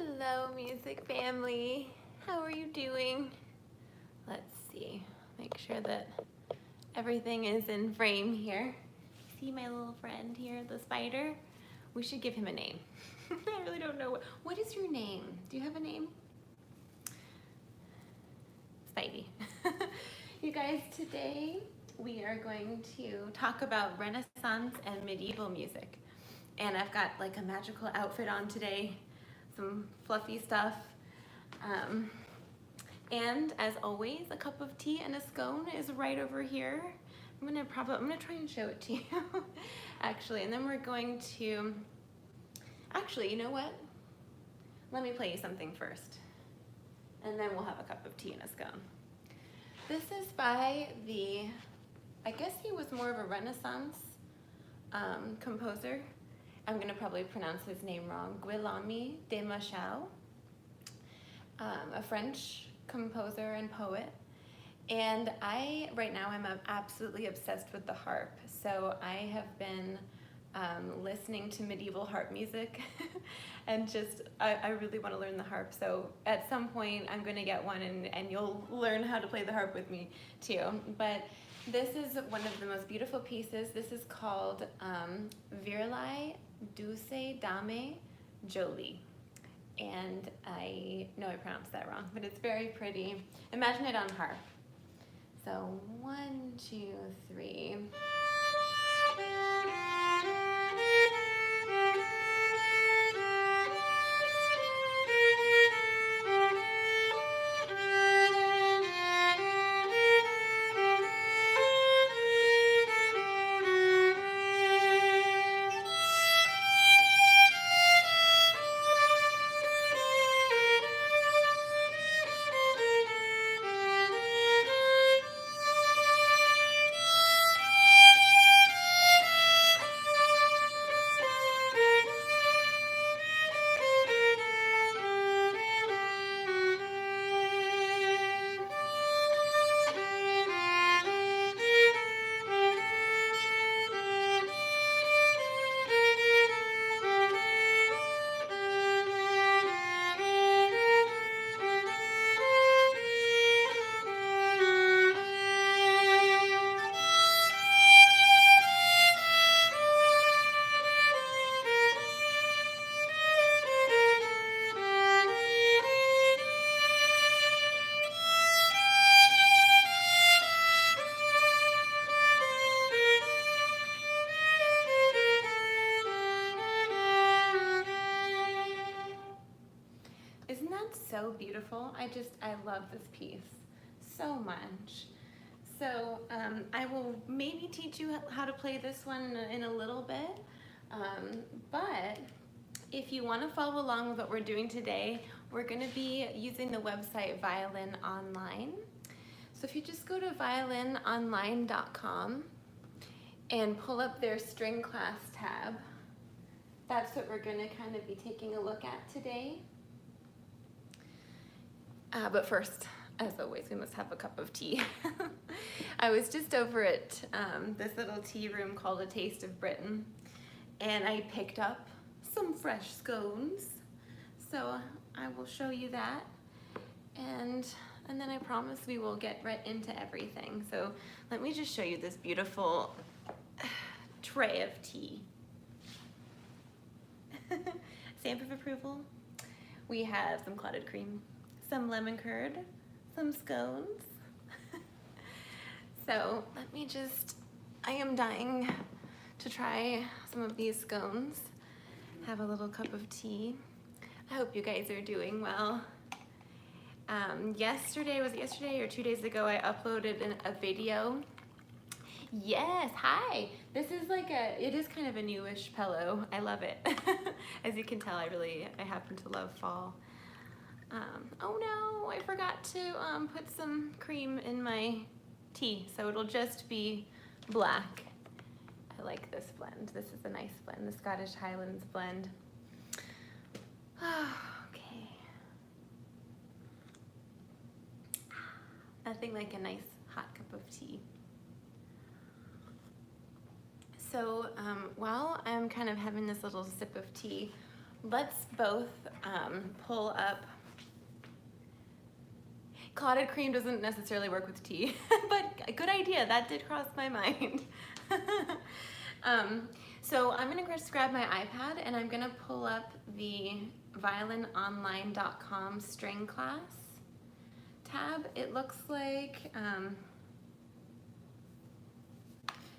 Hello, music family. How are you doing? Let's see. Make sure that everything is in frame here. See my little friend here, the spider? We should give him a name. I really don't know. What is your name? Do you have a name? Spidey. You guys, today we are going to talk about Renaissance and medieval music. And I've got like a magical outfit on today, some fluffy stuff. And as always, a cup of tea and a scone is right over here. I'm gonna try and show it to you, actually. And then we're going to, actually, you know what? Let me play you something first. And then we'll have a cup of tea and a scone. This is by I guess he was more of a Renaissance composer. I'm gonna probably pronounce his name wrong. Guillaume de Machaut, a French composer and poet. And right now I'm absolutely obsessed with the harp. So I have been listening to medieval harp music and I really want to learn the harp. So at some point I'm gonna get one and you'll learn how to play the harp with me too. But this is one of the most beautiful pieces. This is called Virelai Douce Dame Jolie. And I know I pronounced that wrong, but it's very pretty. Imagine it on harp. So 1, 2, 3. Isn't that so beautiful? I love this piece so much. So I will maybe teach you how to play this one in a little bit. But if you want to follow along with what we're doing today, we're going to be using the website Violin Online. So if you just go to violinonline.com and pull up their string class tab, that's what we're going to kind of be taking a look at today. But first, as always, we must have a cup of tea. I was just over at this little tea room called A Taste of Britain, and I picked up some fresh scones. So I will show you that, and then I promise we will get right into everything. So let me just show you this beautiful tray of tea. Stamp of approval. We have some clotted cream, some lemon curd, some scones. So I am dying to try some of these scones. Have a little cup of tea. I hope you guys are doing well. Yesterday or 2 days ago, I uploaded a video. Yes, hi. This is it is kind of a newish pillow. I love it. As you can tell, I happen to love fall. Oh no, I forgot to put some cream in my tea, so it'll just be black. I like this blend. This is a nice blend, the Scottish Highlands blend. Okay. Nothing like a nice hot cup of tea. So while I'm kind of having this little sip of tea, let's both pull up. Clotted cream doesn't necessarily work with tea, but a good idea. That did cross my mind. So I'm gonna just grab my iPad and I'm gonna pull up the violinonline.com string class tab. It looks like,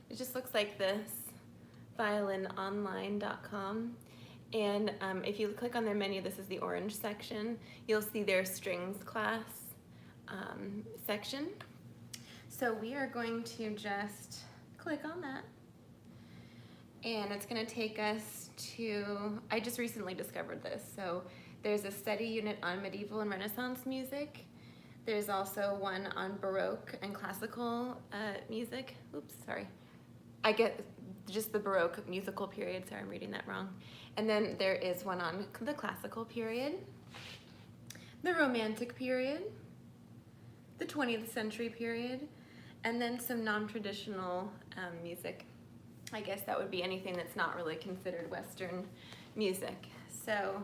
it just looks like this, violinonline.com. And if you click on their menu, this is the orange section, you'll see their strings class section. So we are going to just click on that. And it's gonna take us to, I just recently discovered this. So there's a study unit on medieval and Renaissance music. There's also one on Baroque and classical music. Oops, sorry. I get just the Baroque musical period, sorry, I'm reading that wrong. And then there is one on the classical period, the Romantic period, the 20th century period, and then some non-traditional music. I guess that would be anything that's not really considered Western music. So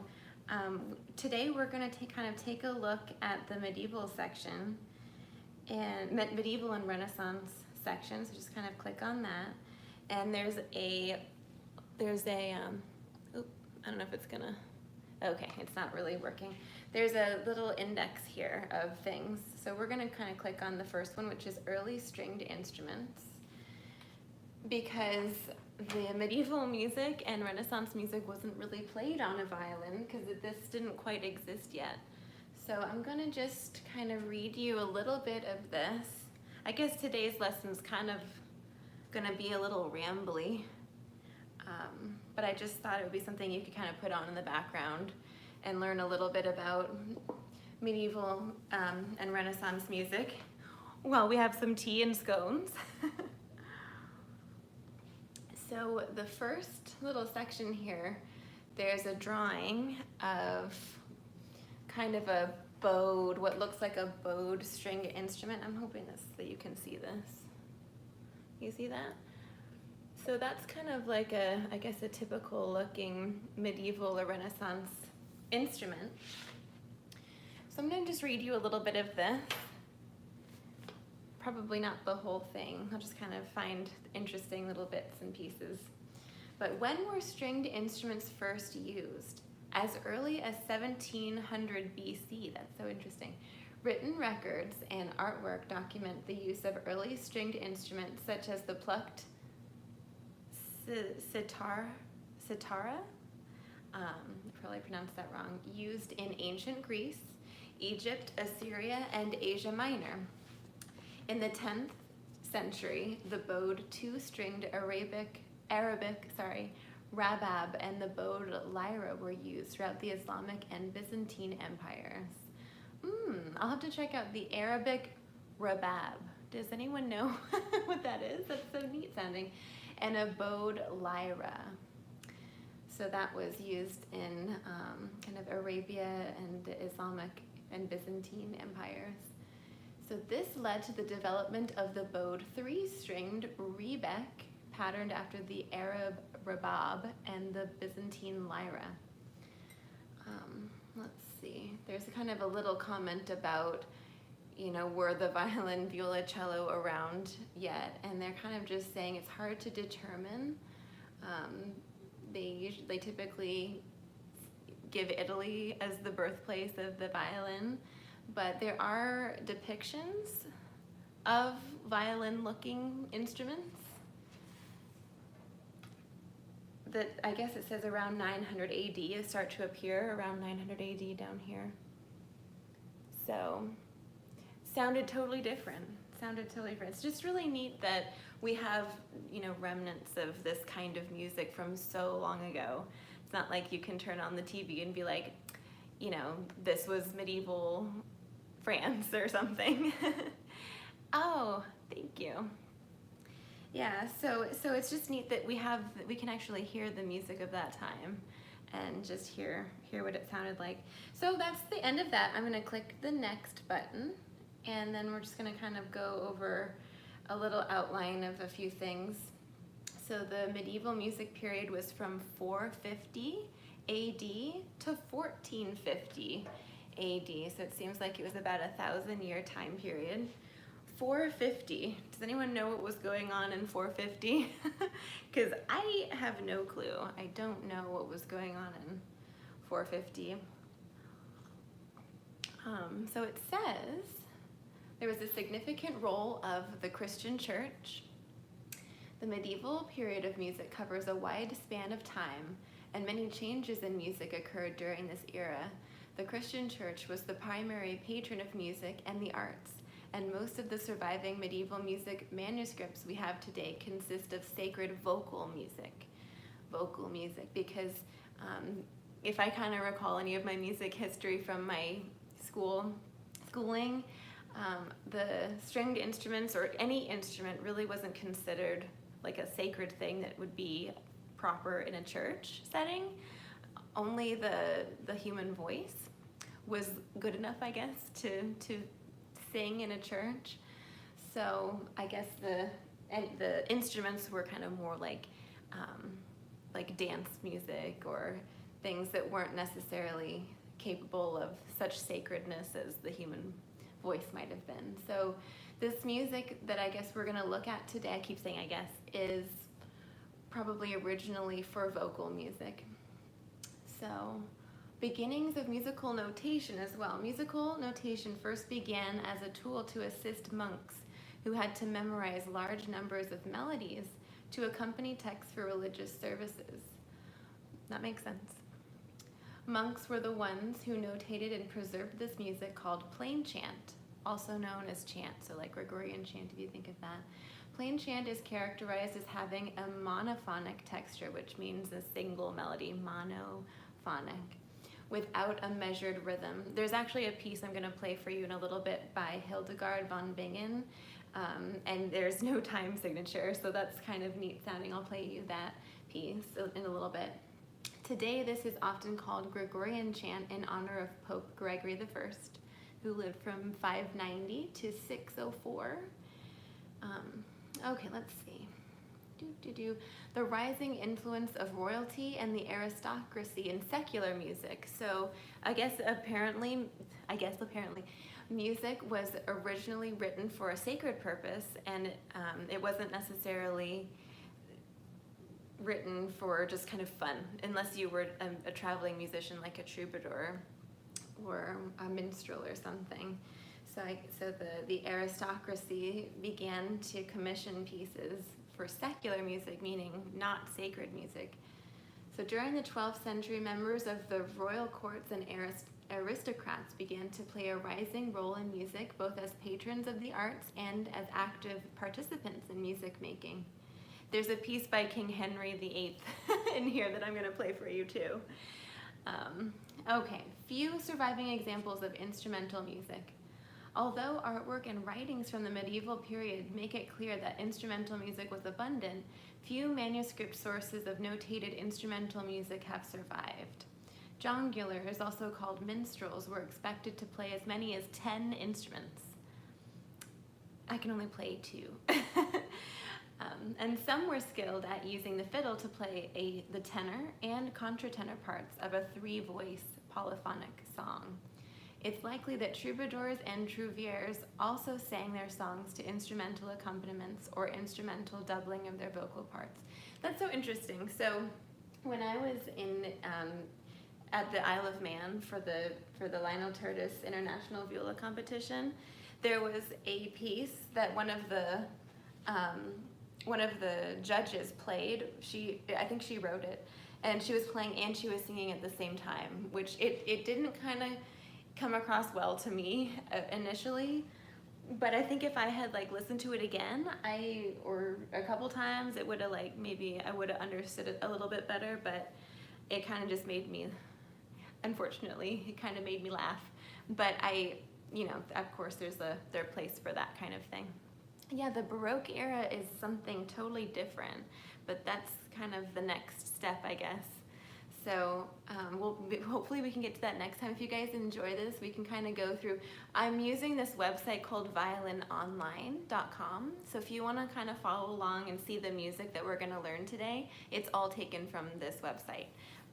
today we're going to kind of take a look at the medieval section and medieval and Renaissance section. So just kind of click on that, and there's a I don't know if it's gonna. Okay, it's not really working. There's a little index here of things. So we're gonna kind of click on the first one, which is early stringed instruments, because the medieval music and Renaissance music wasn't really played on a violin because this didn't quite exist yet. So I'm gonna just kind of read you a little bit of this. I guess today's lesson's kind of gonna be a little rambly, but I just thought it would be something you could kind of put on in the background and learn a little bit about medieval and Renaissance music while we have some tea and scones. So the first little section here, there's a drawing of kind of a bowed, what looks like a bowed stringed instrument. I'm hoping that you can see this. You see that? So that's kind of like I guess a typical looking medieval or Renaissance instrument. So I'm gonna just read you a little bit of this. Probably not the whole thing. I'll just kind of find interesting little bits and pieces. But when were stringed instruments first used? As early as 1700 BC. That's so interesting. Written records and artwork document the use of early stringed instruments such as the plucked sitar, probably pronounced that wrong, used in ancient Greece, Egypt, Assyria, and Asia Minor. In the 10th century, the bowed two-stringed Arabic, rabab and the bowed lyra were used throughout the Islamic and Byzantine empires. I'll have to check out the Arabic rabab. Does anyone know what that is? That's so neat sounding. And a bowed lyra. So that was used in kind of Arabia and the Islamic and Byzantine empires. So this led to the development of the bowed three-stringed rebec, patterned after the Arab rabab and the Byzantine lyra. Let's see, there's kind of a little comment about, you know, were the violin, viola, cello around yet? And they're kind of just saying it's hard to determine. They typically give Italy as the birthplace of the violin, but there are depictions of violin-looking instruments that I guess it says around 900 AD start to appear around 900 AD down here. So sounded totally different. It's just really neat that we have, you know, remnants of this kind of music from so long ago. It's not like you can turn on the TV and be like, you know, this was medieval France or something. Oh, thank you. Yeah, so it's just neat that we can actually hear the music of that time and just hear what it sounded like. So that's the end of that. I'm gonna click the next button, and then we're just gonna kind of go over a little outline of a few things. So the medieval music period was from 450 AD to 1450 AD. So it seems like it was about 1,000-year time period. 450. Does anyone know what was going on in 450? Because I have no clue. I don't know what was going on in 450. So it says there was a significant role of the Christian church. The medieval period of music covers a wide span of time, and many changes in music occurred during this era. The Christian church was the primary patron of music and the arts, and most of the surviving medieval music manuscripts we have today consist of sacred vocal music. Vocal music, because if I kind of recall any of my music history from my schooling, the stringed instruments or any instrument really wasn't considered like a sacred thing that would be proper in a church setting. Only the human voice was good enough, I guess, to sing in a church. So I guess the instruments were kind of more like dance music or things that weren't necessarily capable of such sacredness as the human voice might have been. So this music that I guess we're gonna look at today, I keep saying I guess, is probably originally for vocal music. So beginnings of musical notation as well. Musical notation first began as a tool to assist monks who had to memorize large numbers of melodies to accompany texts for religious services. That makes sense. Monks were the ones who notated and preserved this music called plain chant, also known as chant, so like Gregorian chant if you think of that. Plain chant is characterized as having a monophonic texture, which means a single melody, monophonic, without a measured rhythm. There's actually a piece I'm gonna play for you in a little bit by Hildegard von Bingen, and there's no time signature, so that's kind of neat sounding. I'll play you that piece in a little bit. Today, this is often called Gregorian chant in honor of Pope Gregory I, who lived from 590 to 604. Okay, let's see. The rising influence of royalty and the aristocracy in secular music. So I guess apparently, music was originally written for a sacred purpose, and it wasn't necessarily written for just kind of fun, unless you were a traveling musician like a troubadour or a minstrel or something. So the aristocracy began to commission pieces for secular music, meaning not sacred music. So during the 12th century, members of the royal courts and aristocrats began to play a rising role in music, both as patrons of the arts and as active participants in music making. There's a piece by King Henry VIII in here that I'm going to play for you too. Okay, few surviving examples of instrumental music. Although artwork and writings from the medieval period make it clear that instrumental music was abundant, few manuscript sources of notated instrumental music have survived. Jongleurs, also called minstrels, were expected to play as many as 10 instruments. I can only play 2. And some were skilled at using the fiddle to play the tenor and contratenor parts of a 3-voice polyphonic song. It's likely that troubadours and trouvères also sang their songs to instrumental accompaniments or instrumental doubling of their vocal parts. That's so interesting. So when I was at the Isle of Man for the Lionel Tertis International Viola Competition, there was a piece that one of the judges played. I think she wrote it, and she was playing and she was singing at the same time, which it didn't kind of come across well to me initially, but I think if I had listened to it again, or a couple times, it would have maybe I would have understood it a little bit better, but it kind of just made me, unfortunately, it kind of made me laugh. But of course there's their place for that kind of thing. Yeah, the Baroque era is something totally different, but that's kind of the next step, I guess. So hopefully we can get to that next time. If you guys enjoy this, we can kind of go through. I'm using this website called violinonline.com. So if you want to kind of follow along and see the music that we're going to learn today, it's all taken from this website,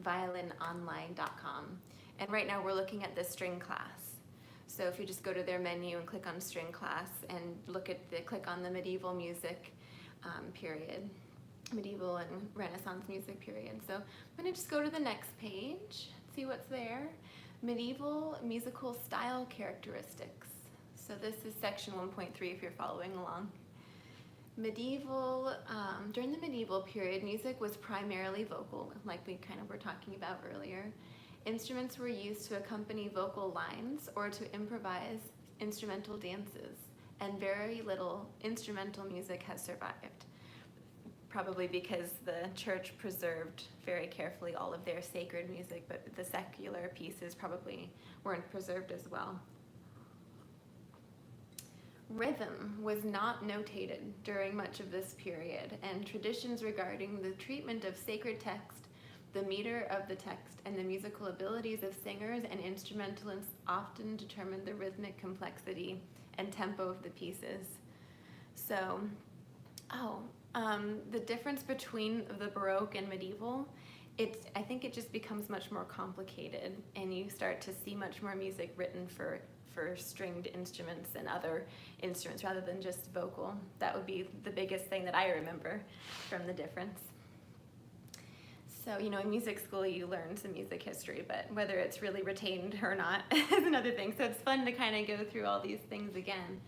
violinonline.com. And right now we're looking at the string class. So if you just go to their menu and click on string class and click on the medieval music period. Medieval and Renaissance music period. So I'm going to just go to the next page, see what's there. Medieval musical style characteristics. So this is section 1.3 if you're following along. During the medieval period, music was primarily vocal, like we kind of were talking about earlier. Instruments were used to accompany vocal lines or to improvise instrumental dances, and very little instrumental music has survived. Probably because the church preserved very carefully all of their sacred music, but the secular pieces probably weren't preserved as well. Rhythm was not notated during much of this period, and traditions regarding the treatment of sacred text, the meter of the text, and the musical abilities of singers and instrumentalists often determined the rhythmic complexity and tempo of the pieces. So, the difference between the Baroque and medieval, I think it just becomes much more complicated, and you start to see much more music written for stringed instruments and other instruments rather than just vocal. That would be the biggest thing that I remember from the difference. So, in music school you learn some music history, but whether it's really retained or not is another thing. So it's fun to kind of go through all these things again.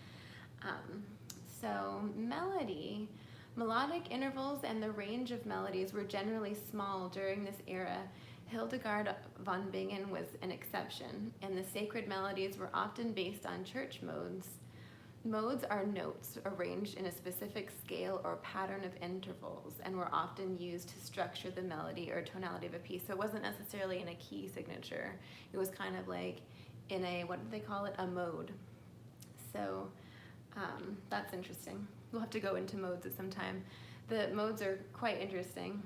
Melodic intervals and the range of melodies were generally small during this era. Hildegard von Bingen was an exception, and the sacred melodies were often based on church modes. Modes are notes arranged in a specific scale or pattern of intervals and were often used to structure the melody or tonality of a piece. So it wasn't necessarily in a key signature. It was kind of like in a, what do they call it, a mode. So that's interesting. We'll have to go into modes at some time. The modes are quite interesting.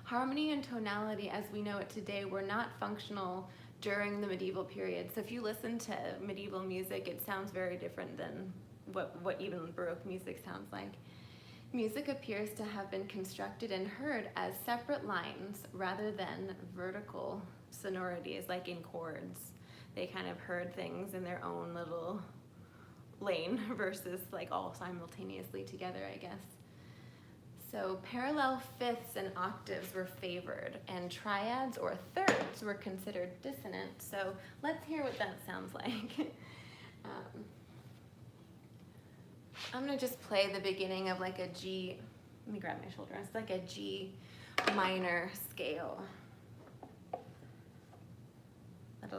Harmony and tonality as we know it today were not functional during the medieval period. So if you listen to medieval music, it sounds very different than what even Baroque music sounds like. Music appears to have been constructed and heard as separate lines rather than vertical sonorities, like in chords. They kind of heard things in their own little lane versus like all simultaneously together, I guess. So parallel fifths and octaves were favored, and triads or thirds were considered dissonant. So let's hear what that sounds like. I'm gonna just play the beginning of like a G, let me grab my shoulder, it's like a G minor scale.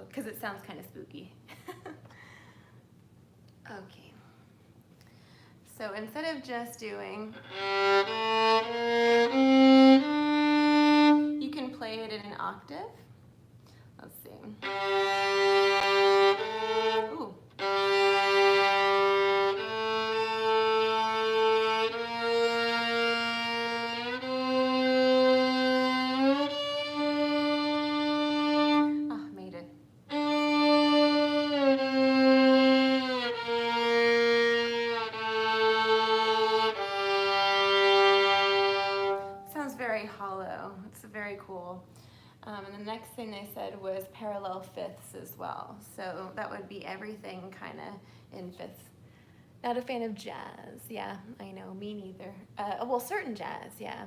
Because it sounds kind of spooky. Okay. So instead of just doing, you can play it in an octave. Let's see. Ooh. Made it. Sounds very hollow. It's very cool. And the next thing they said was parallel fifths as well. So that would be everything kind of in fifths. Not a fan of jazz. Yeah, I know, me neither. Well, certain jazz, yeah.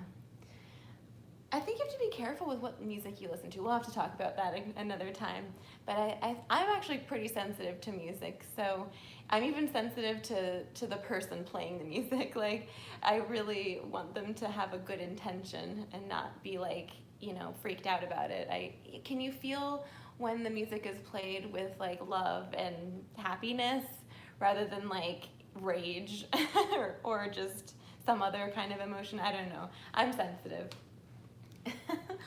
I think you have to be careful with what music you listen to. We'll have to talk about that another time. But I'm actually pretty sensitive to music, so I'm even sensitive to the person playing the music. Like, I really want them to have a good intention and not be like, freaked out about it. Can you feel when the music is played with like love and happiness rather than like rage or just some other kind of emotion? I don't know. I'm sensitive.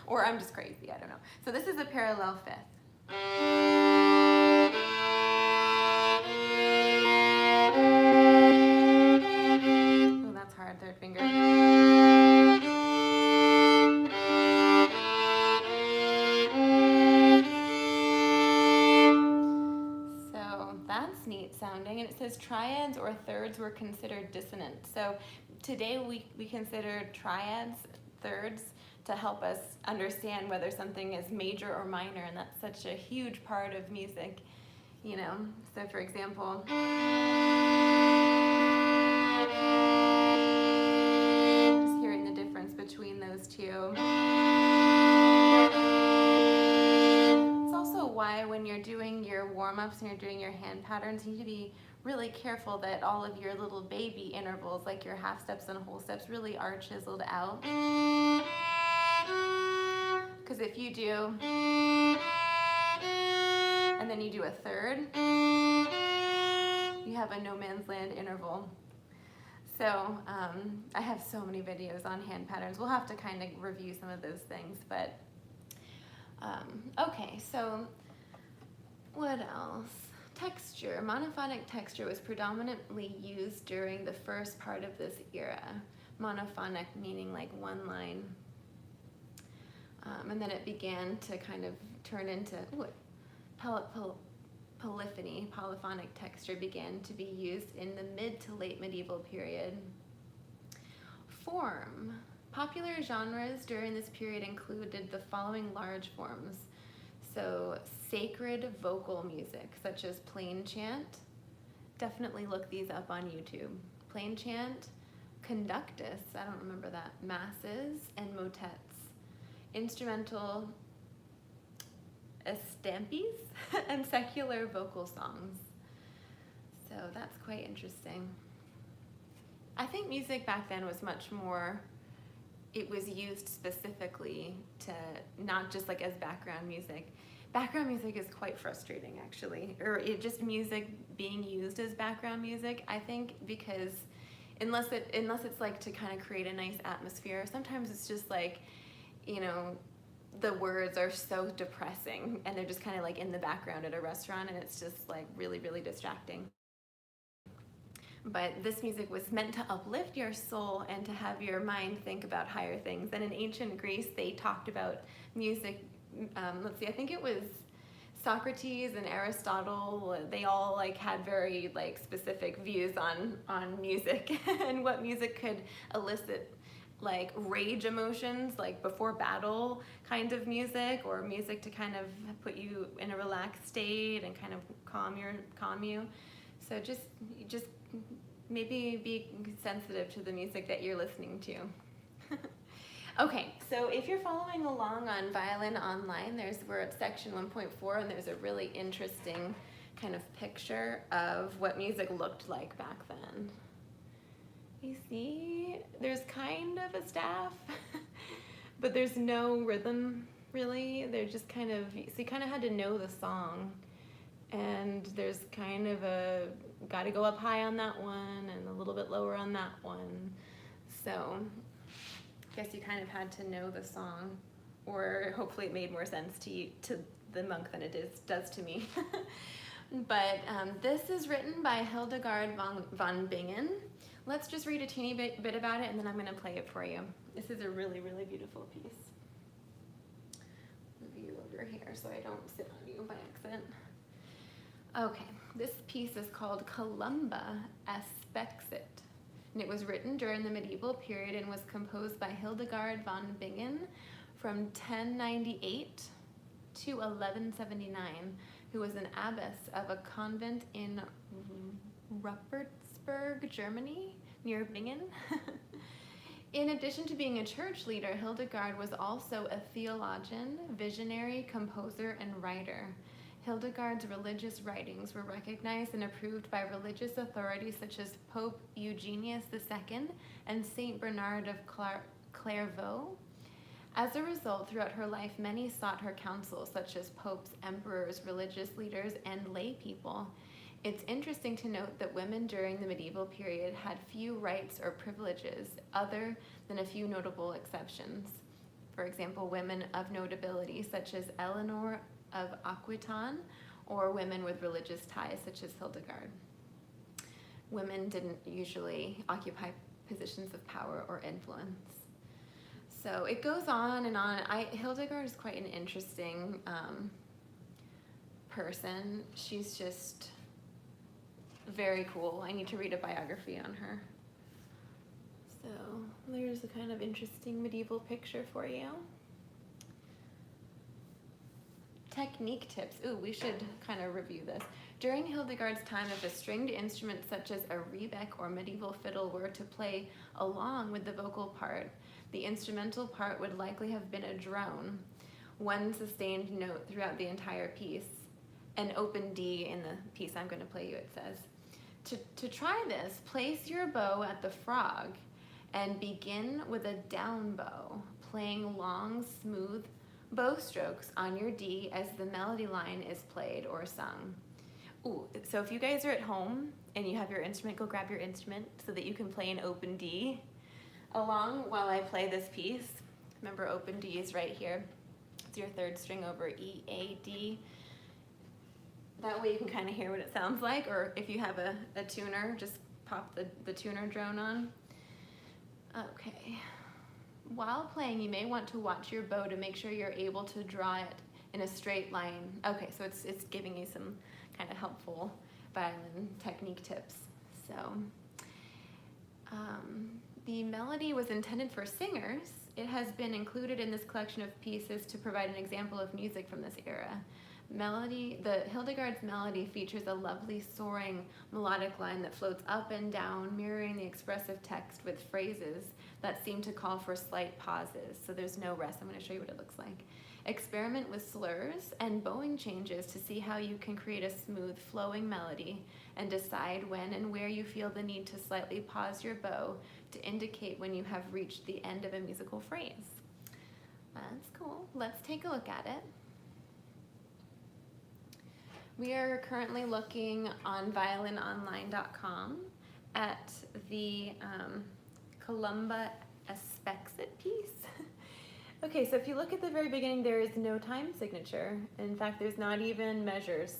Or I'm just crazy, I don't know. So this is a parallel fifth. Oh, that's hard, third finger. sounding, and it says triads or thirds were considered dissonant. So today we consider triads, thirds, to help us understand whether something is major or minor, and that's such a huge part of music, you know. So for example, just hearing the difference between those two. It's also why when you're doing your warm-ups and you're doing your hand patterns, you need to be really careful that all of your little baby intervals, like your half steps and whole steps, really are chiseled out. Because if you do, and then you do a third, you have a no man's land interval. So I have so many videos on hand patterns. We'll have to kind of review some of those things, but okay, so what else? Texture. Monophonic texture was predominantly used during the first part of this era. Monophonic meaning like one line. And then it began to kind of turn into polyphony. Polyphonic texture began to be used in the mid to late medieval period. Form. Popular genres during this period included the following large forms. So sacred vocal music, such as plain chant. Definitely look these up on YouTube. Plain chant, conductus, I don't remember that, masses, and motets. Instrumental estampes and secular vocal songs. So that's quite interesting. I think music back then was much more, it was used specifically to not just like as background music. Background music is quite frustrating actually, or it just music being used as background music, I think, because unless it's like to kind of create a nice atmosphere, sometimes it's just like, you know, the words are so depressing and they're just kind of like in the background at a restaurant, and it's just like really, really distracting. But this music was meant to uplift your soul and to have your mind think about higher things. And in ancient Greece, they talked about music, let's see, I think it was Socrates and Aristotle, they all like had very like specific views on music and what music could elicit, like rage emotions, like before battle kind of music, or music to kind of put you in a relaxed state and kind of calm you. So just maybe be sensitive to the music that you're listening to. Okay, so if you're following along on Violin Online, we're at section 1.4, and there's a really interesting kind of picture of what music looked like back then. You see, there's kind of a staff, but there's no rhythm really. They're just kind of, so you kind of had to know the song, and there's kind of a, got to go up high on that one and a little bit lower on that one. So I guess you kind of had to know the song, or hopefully it made more sense to the monk than it does to me. But this is written by Hildegard von Bingen. Let's just read a teeny bit about it, and then I'm going to play it for you. This is a really, really beautiful piece. Move you over here so I don't sit on you by accident. Okay, this piece is called Columba Aspexit, and it was written during the medieval period and was composed by Hildegard von Bingen from 1098 to 1179, who was an abbess of a convent in Ruppertsburg, Germany, near Bingen. In addition to being a church leader, Hildegard was also a theologian, visionary, composer, and writer. Hildegard's religious writings were recognized and approved by religious authorities such as Pope Eugenius II and Saint Bernard of Clairvaux. As a result, throughout her life, many sought her counsel, such as popes, emperors, religious leaders, and lay people. It's interesting to note that women during the medieval period had few rights or privileges, other than a few notable exceptions. For example, women of notability, such as Eleanor of Aquitaine, or women with religious ties, such as Hildegard. Women didn't usually occupy positions of power or influence. So it goes on and on. Hildegard is quite an interesting person. She's just very cool. I need to read a biography on her. So there's a kind of interesting medieval picture for you. Technique tips. Ooh, we should kind of review this. During Hildegard's time, if a stringed instrument such as a rebec or medieval fiddle were to play along with the vocal part, the instrumental part would likely have been a drone, one sustained note throughout the entire piece, an open D in the piece I'm going to play you, it says. To try this, place your bow at the frog and begin with a down bow, playing long, smooth bow strokes on your D as the melody line is played or sung. Ooh, so if you guys are at home and you have your instrument, go grab your instrument so that you can play an open D along while I play this piece. Remember, open D is right here. It's your third string over E, A, D. That way you can kind of hear what it sounds like, or if you have a tuner, just pop the tuner drone on. Okay. While playing, you may want to watch your bow to make sure you're able to draw it in a straight line. Okay, so it's giving you some kind of helpful violin technique tips. So the melody was intended for singers. It has been included in this collection of pieces to provide an example of music from this era. The Hildegard's melody features a lovely soaring melodic line that floats up and down, mirroring the expressive text with phrases that seem to call for slight pauses. So there's no rest. I'm going to show you what it looks like. Experiment with slurs and bowing changes to see how you can create a smooth flowing melody, and decide when and where you feel the need to slightly pause your bow to indicate when you have reached the end of a musical phrase. That's cool. Let's take a look at it. We are currently looking on violinonline.com at the Columba Aspexit piece. Okay, so if you look at the very beginning, there is no time signature. In fact, there's not even measures.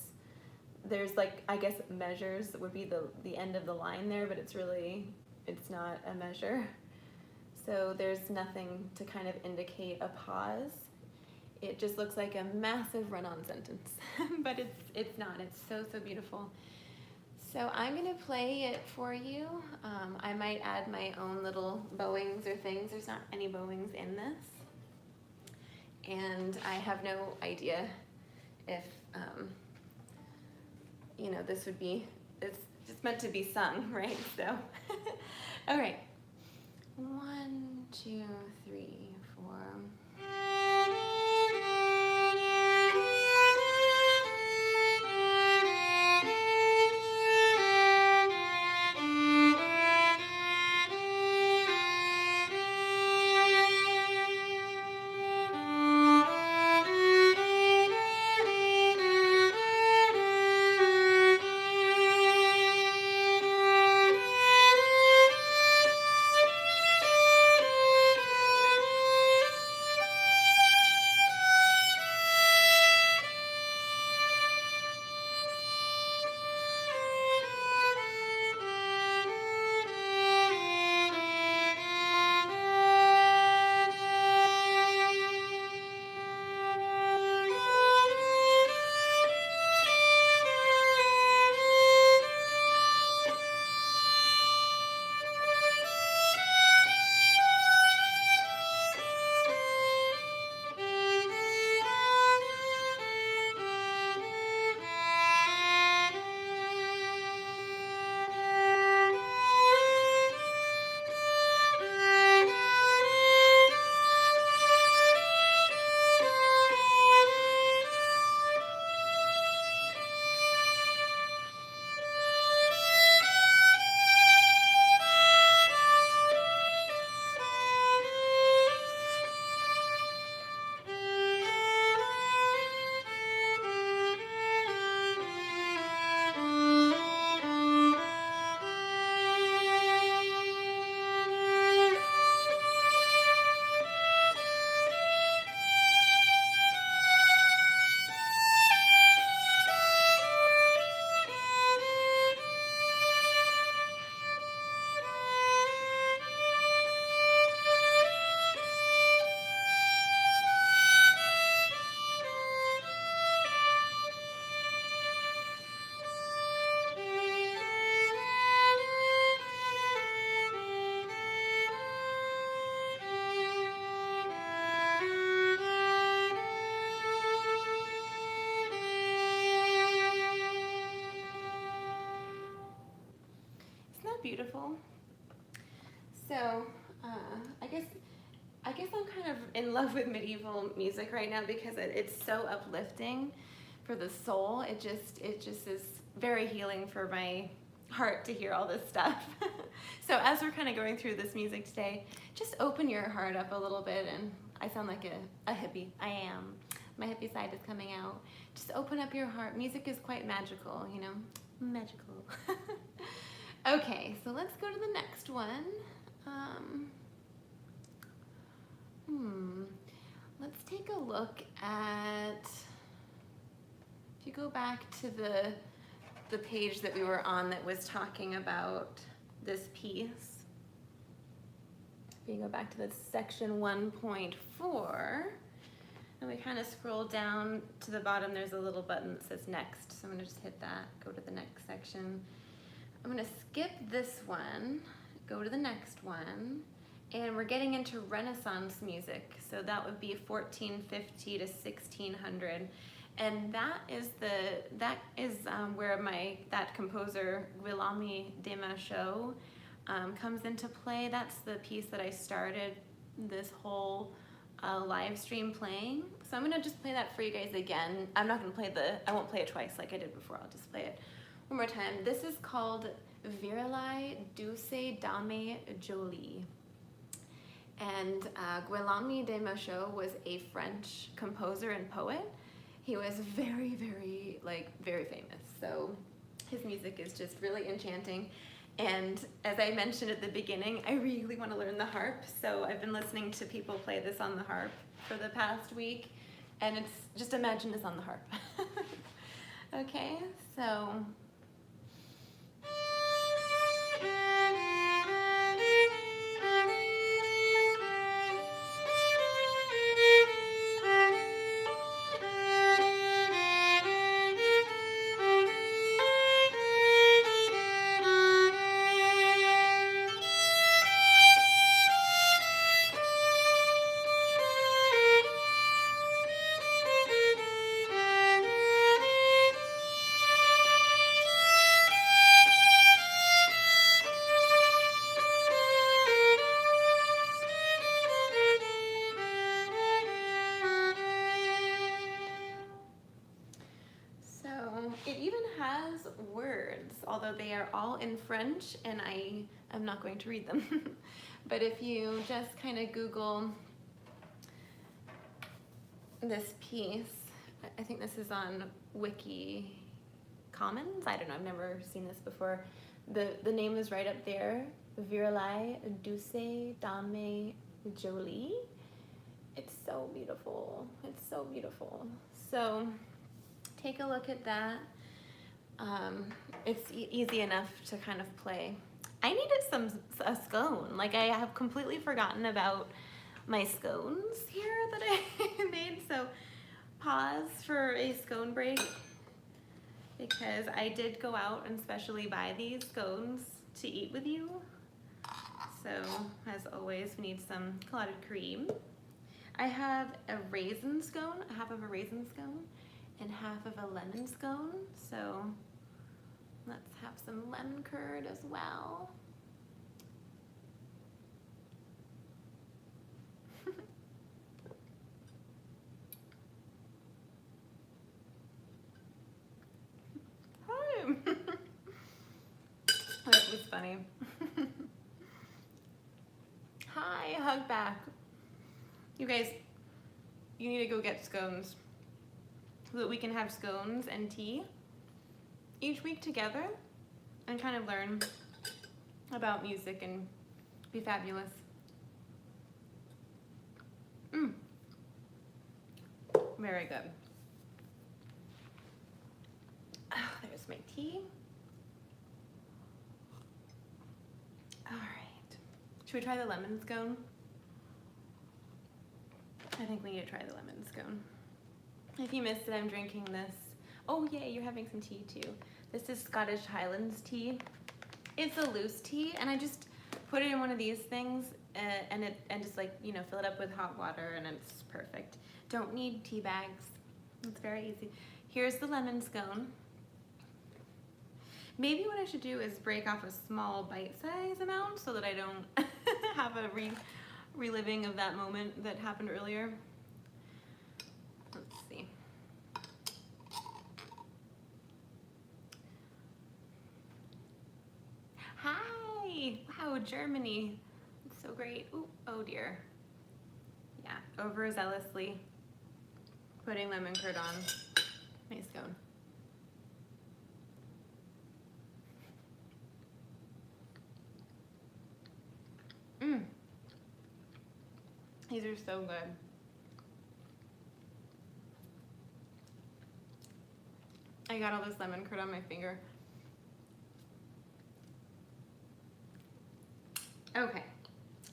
There's like, I guess measures would be the end of the line there, but it's not a measure. So there's nothing to kind of indicate a pause. It just looks like a massive run-on sentence, but it's not. It's so beautiful. So I'm gonna play it for you. I might add my own little bowings or things. There's not any bowings in this. And I have no idea if, this would be, it's just meant to be sung, right? So, all right. 1, 2, 3, 4. beautiful? So, I guess I'm kind of in love with medieval music right now because it's so uplifting for the soul. It just is very healing for my heart to hear all this stuff. So as we're kind of going through this music today, just open your heart up a little bit. And I sound like a hippie. I am. My hippie side is coming out. Just open up your heart. Music is quite magical, you know? Magical. Okay, so let's go to the next one. Let's take a look at, if you go back to the page that we were on that was talking about this piece. If you go back to the section 1.4, and we kind of scroll down to the bottom, there's a little button that says next. So I'm gonna just hit that, go to the next section. I'm gonna skip this one, go to the next one, and we're getting into Renaissance music. So that would be 1450 to 1600. And that is where that composer Guillaume de Machaut comes into play. That's the piece that I started this whole live stream playing. So I'm gonna just play that for you guys again. I won't play it twice like I did before. I'll just play it one more time. This is called Virelai douce dame jolie. And Guillaume de Machaut was a French composer and poet. He was very, very, very famous. So his music is just really enchanting. And as I mentioned at the beginning, I really want to learn the harp. So I've been listening to people play this on the harp for the past week. And it's just imagine this on the harp. Okay, so. It even has words, although they are all in French, and I am not going to read them. But if you just kind of Google this piece, I think this is on Wiki Commons. I don't know, I've never seen this before. The name is right up there, Virelai douce dame jolie. It's so beautiful. It's so beautiful. So take a look at that. It's easy enough to kind of play. I needed a scone. Like, I have completely forgotten about my scones here that I made. So pause for a scone break, because I did go out and specially buy these scones to eat with you. So as always, we need some clotted cream. I have a raisin scone, half of a raisin scone, and half of a lemon scone. So let's have some lemon curd as well. Hi. That was funny. Hi, hug back. You guys, you need to go get scones so that we can have scones and tea each week together and kind of learn about music and be fabulous. Very good. Oh, there's my tea. All right. Should we try the lemon scone? I think we need to try the lemon scone. If you missed it, I'm drinking this. Oh yay, you're having some tea too. This is Scottish Highlands tea. It's a loose tea, and I just put it in one of these things and just, like, you know, fill it up with hot water, and it's perfect. Don't need tea bags. It's very easy. Here's the lemon scone. Maybe what I should do is break off a small bite-size amount so that I don't have a reliving of that moment that happened earlier. Let's see. Hi! Wow, Germany. It's so great. Ooh, oh dear. Yeah, overzealously putting lemon curd on my scone. These are so good. I got all this lemon curd on my finger. Okay,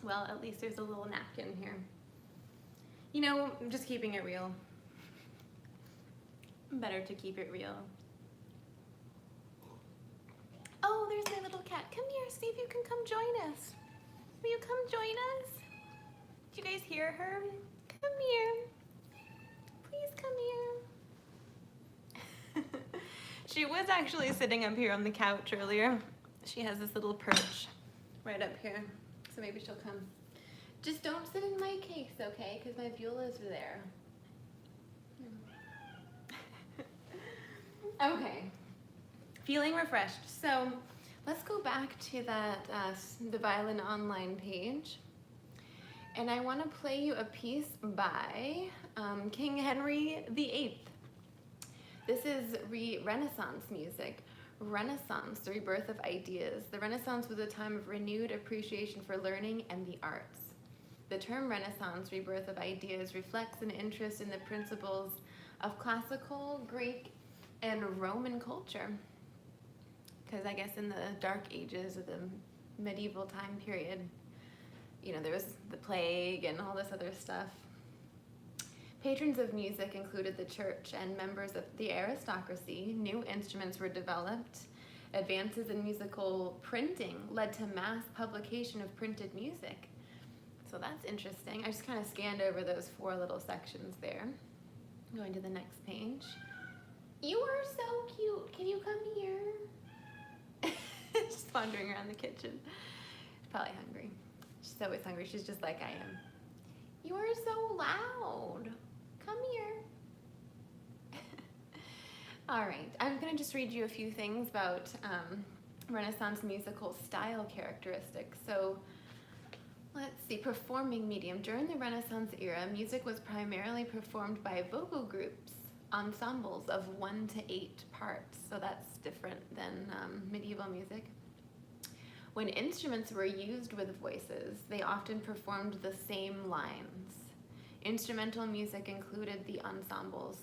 well, at least there's a little napkin here. You know, I'm just keeping it real. Better to keep it real. Oh, there's my little cat. Come here, see if you can come join us. Will you come join us? Did you guys hear her? Come here. Please come here. She was actually sitting up here on the couch earlier. She has this little perch right up here, so maybe she'll come. Just don't sit in my case, okay? Because my Beulahs are there. Okay, feeling refreshed. So let's go back to that the Violin Online page. And I want to play you a piece by King Henry VIII. This is Renaissance music. Renaissance, the rebirth of ideas. The Renaissance was a time of renewed appreciation for learning and the arts. The term Renaissance, rebirth of ideas, reflects an interest in the principles of classical, Greek, and Roman culture. Because I guess in the Dark Ages of the medieval time period, you know, there was the plague and all this other stuff. Patrons of music included the church and members of the aristocracy. New instruments were developed. Advances in musical printing led to mass publication of printed music. So that's interesting. I just kind of scanned over those 4 little sections there. Going to the next page. You are so cute. Can you come here? Just wandering around the kitchen. She's probably hungry. She's always hungry. She's just like I am. You are so loud. Come here. All right. I'm going to just read you a few things about Renaissance musical style characteristics. So let's see. Performing medium. During the Renaissance era, music was primarily performed by vocal groups, ensembles of 1 to 8 parts. So that's different than medieval music. When instruments were used with voices, they often performed the same lines. Instrumental music included the ensembles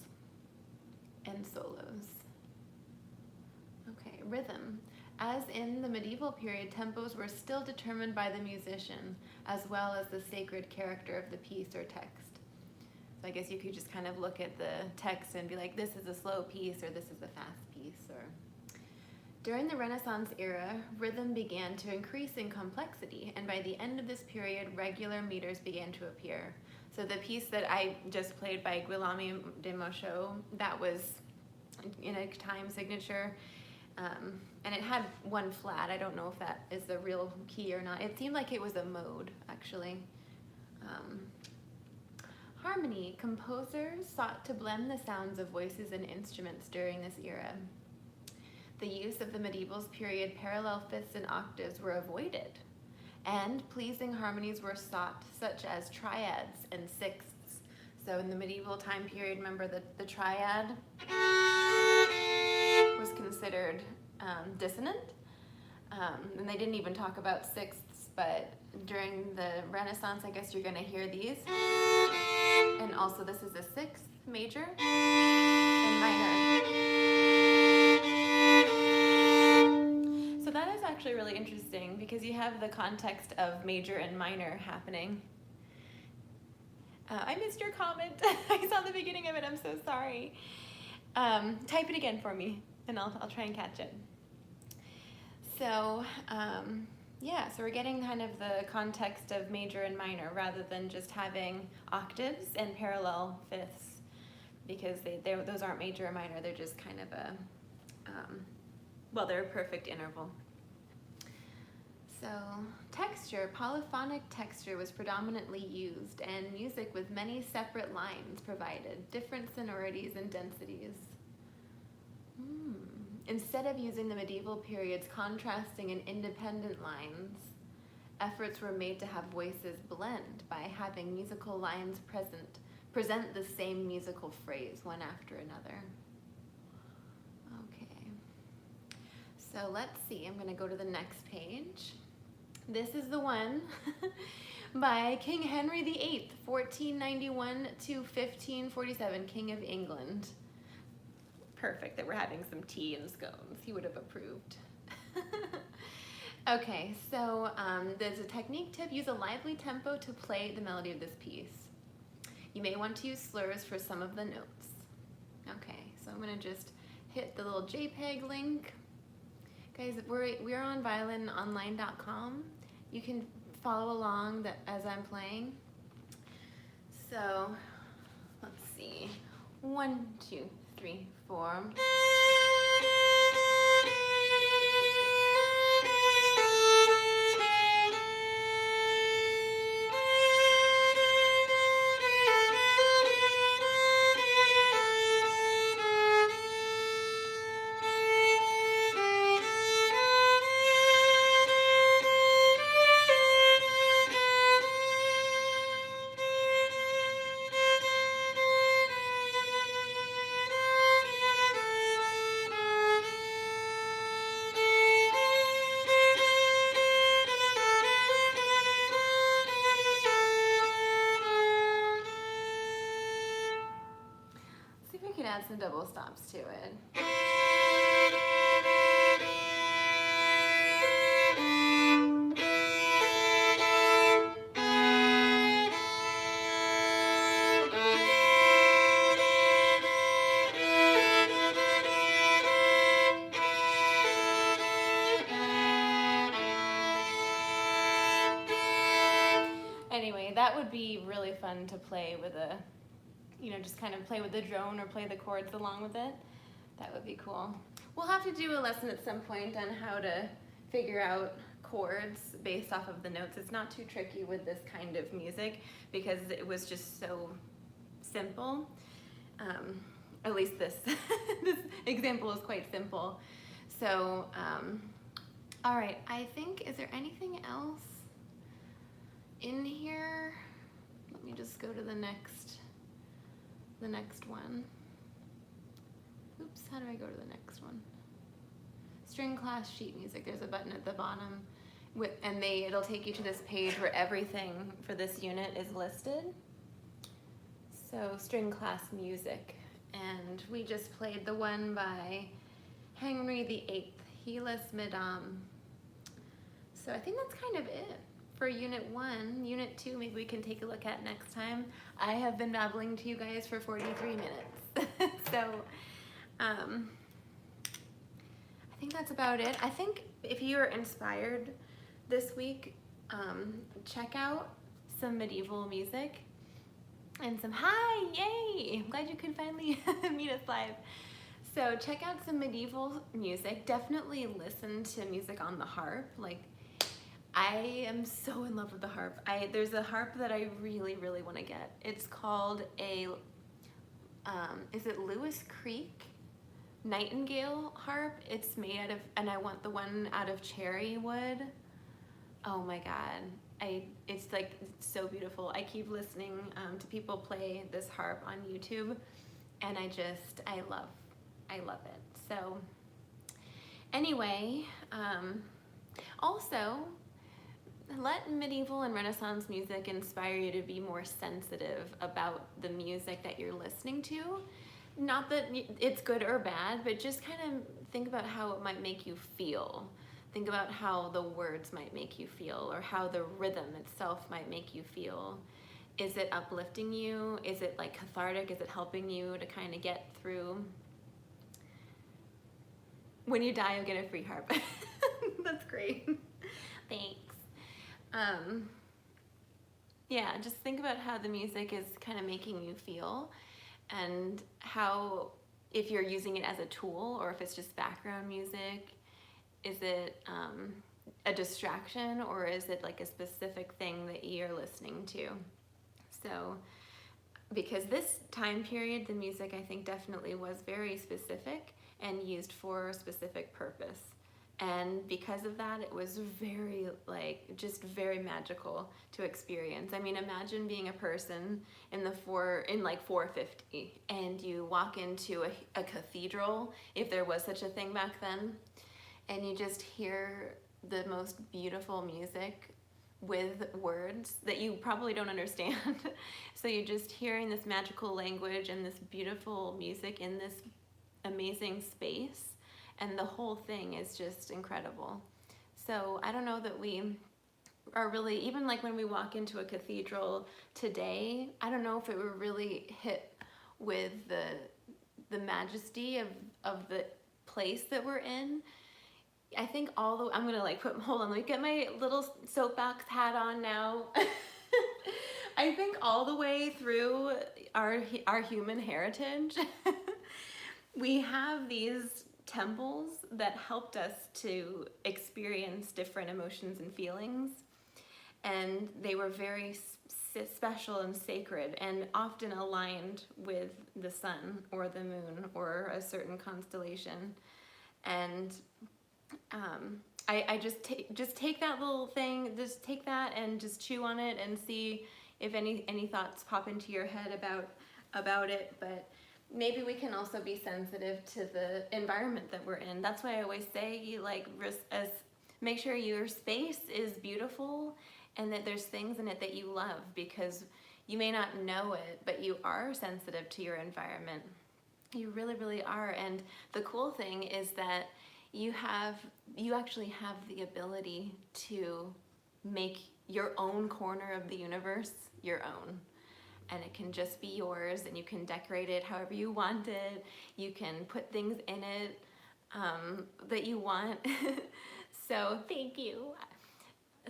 and solos. Okay, rhythm. As in the medieval period, tempos were still determined by the musician, as well as the sacred character of the piece or text. So I guess you could just kind of look at the text and be like, this is a slow piece, or this is a fast piece, or... During the Renaissance era, rhythm began to increase in complexity, and by the end of this period, regular meters began to appear. So the piece that I just played by Guillaume de Mochot, that was in a time signature, and it had 1 flat. I don't know if that is the real key or not. It seemed like it was a mode, actually. Harmony. Composers sought to blend the sounds of voices and instruments during this era. The use of the medieval period parallel fifths and octaves were avoided, and pleasing harmonies were sought, such as triads and sixths. So in the medieval time period, remember that the triad was considered dissonant, and they didn't even talk about sixths, but during the Renaissance, I guess you're going to hear these. And also this is a 6th major and minor. So that is actually really interesting because you have the context of major and minor happening. I missed your comment. I saw the beginning of it. I'm so sorry. Type it again for me and I'll try and catch it. So yeah, so we're getting kind of the context of major and minor rather than just having octaves and parallel fifths, because those aren't major or minor, they're just kind of a well, they're a perfect interval. So, texture, polyphonic texture was predominantly used, and music with many separate lines provided, different sonorities and densities. Instead of using the medieval period's contrasting and independent lines, efforts were made to have voices blend by having musical lines present the same musical phrase one after another. Okay, so let's see, I'm gonna go to the next page. This is the one by King Henry VIII, 1491 to 1547, King of England. Perfect that we're having some tea and scones. He would have approved. Okay, so there's a technique tip. Use a lively tempo to play the melody of this piece. You may want to use slurs for some of the notes. Okay, so I'm gonna just hit the little JPEG link. Guys, we're on violinonline.com. You can follow along as I'm playing. So, let's see. 1, 2, 3, 4. Add some double stops to it. Anyway, that would be really fun to play with a just kind of play with the drone or play the chords along with it. That would be cool. We'll have to do a lesson at some point on how to figure out chords based off of the notes. It's not too tricky with this kind of music because it was just so simple. At least this example is quite simple. So, all right, I think, is there anything else in here? Let me just go to the next one. Oops, how do I go to the next one? String class sheet music. There's a button at the bottom it'll take you to this page where everything for this unit is listed. So string class music, and we just played the one by Henry VIII, Hylas Madame. So I think that's kind of it for Unit 1. Unit 2, maybe we can take a look at next time. I have been babbling to you guys for 43 minutes. So I think that's about it. I think if you are inspired this week, check out some medieval music and some, hi, yay! I'm glad you could finally meet us live. So check out some medieval music. Definitely listen to music on the harp. Like, I am so in love with the harp. There's a harp that I really, really want to get. It's called is it Lewis Creek Nightingale harp? It's made out of, and I want the one out of cherry wood. Oh my God. It's so beautiful. I keep listening to people play this harp on YouTube, and I love it. So anyway, also, let medieval and Renaissance music inspire you to be more sensitive about the music that you're listening to. Not that it's good or bad, but just kind of think about how it might make you feel. Think about how the words might make you feel, or how the rhythm itself might make you feel. Is it uplifting you? Is it like cathartic? Is it helping you to kind of get through? When you die, you'll get a free harp. That's great. Thanks. Yeah, just think about how the music is kind of making you feel, and how if you're using it as a tool or if it's just background music. Is it a distraction, or is it like a specific thing that you're listening to? So, because this time period, the music I think definitely was very specific and used for a specific purpose. And because of that, it was very, like, just very magical to experience. I mean, imagine being a person in like 450, and you walk into a cathedral, if there was such a thing back then, and you just hear the most beautiful music with words that you probably don't understand. So you're just hearing this magical language and this beautiful music in this amazing space. And the whole thing is just incredible. So I don't know that we are really, even like when we walk into a cathedral today, I don't know if it would really hit with the majesty of the place that we're in. I think I'm gonna like hold on, let me get my little soapbox hat on now. I think all the way through our human heritage, we have these temples that helped us to experience different emotions and feelings, and they were very special and sacred and often aligned with the sun or the moon or a certain constellation. And I just take that little thing, just take that and just chew on it and see if any thoughts pop into your head about it. But maybe we can also be sensitive to the environment that we're in. That's why I always say, like, make sure your space is beautiful and that there's things in it that you love, because you may not know it, but you are sensitive to your environment. You really, really are. And the cool thing is that you actually have the ability to make your own corner of the universe your own. And it can just be yours, and you can decorate it however you want it. You can put things in it that you want. So thank you.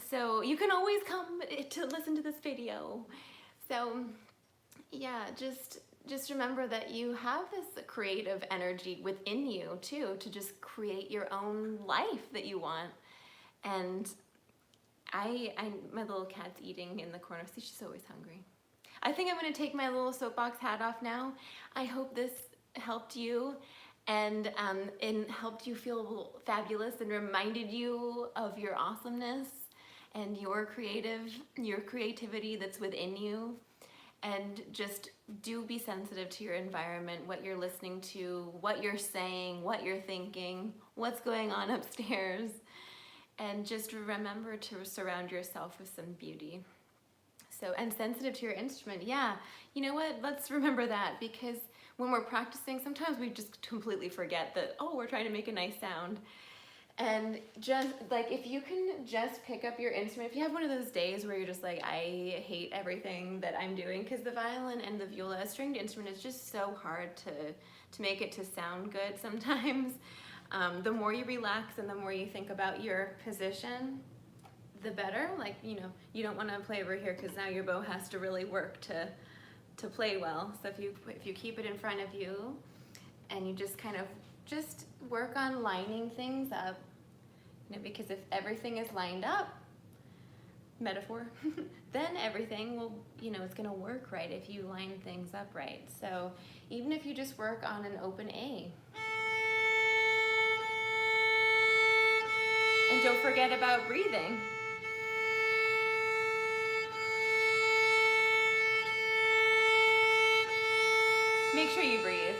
So you can always come to listen to this video. So yeah, just remember that you have this creative energy within you too, to just create your own life that you want. And my little cat's eating in the corner. See, she's always hungry. I think I'm going to take my little soapbox hat off now. I hope this helped you and helped you feel fabulous and reminded you of your awesomeness and your creativity that's within you. And just do be sensitive to your environment, what you're listening to, what you're saying, what you're thinking, what's going on upstairs. And just remember to surround yourself with some beauty. So, and sensitive to your instrument. Yeah, you know what? Let's remember that, because when we're practicing, sometimes we just completely forget that, oh, we're trying to make a nice sound. And just like, if you can just pick up your instrument, if you have one of those days where you're just like, I hate everything that I'm doing, because the violin and the viola, a stringed instrument, is just so hard to make it to sound good sometimes. The more you relax and the more you think about your position, the better. Like, you know, you don't want to play over here because now your bow has to really work to play well. So if you keep it in front of you and you just kind of just work on lining things up, you know, because if everything is lined up, metaphor, then everything will, you know, it's going to work right if you line things up right. So even if you just work on an open A. And don't forget about breathing. Make sure you breathe.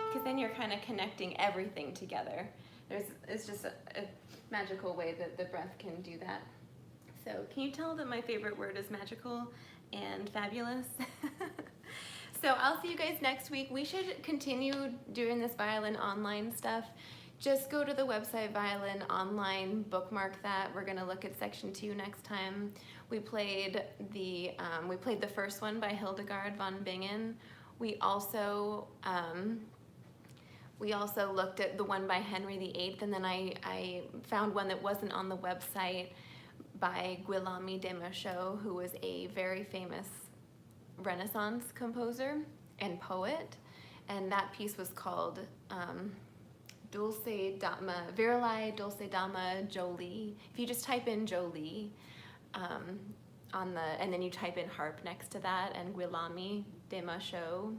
Because then you're kind of connecting everything together. It's just a magical way that the breath can do that. So can you tell that my favorite word is magical and fabulous? So I'll see you guys next week. We should continue doing this violin online stuff. Just go to the website Violin Online, bookmark that. We're gonna look at section 2 next time. We played the first one by Hildegard von Bingen. We also looked at the one by Henry VIII, and then I found one that wasn't on the website by Guillaume de Machaut, who was a very famous Renaissance composer and poet, and that piece was called Dulce Dama, Virili Dulce Dama Jolie. If you just type in Jolie and then you type in harp next to that and Guillaume de Machaut,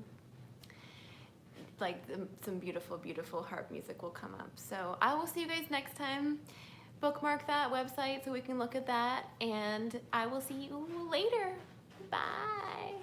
like some beautiful, beautiful harp music will come up. So I will see you guys next time. Bookmark that website so we can look at that, and I will see you later. Bye.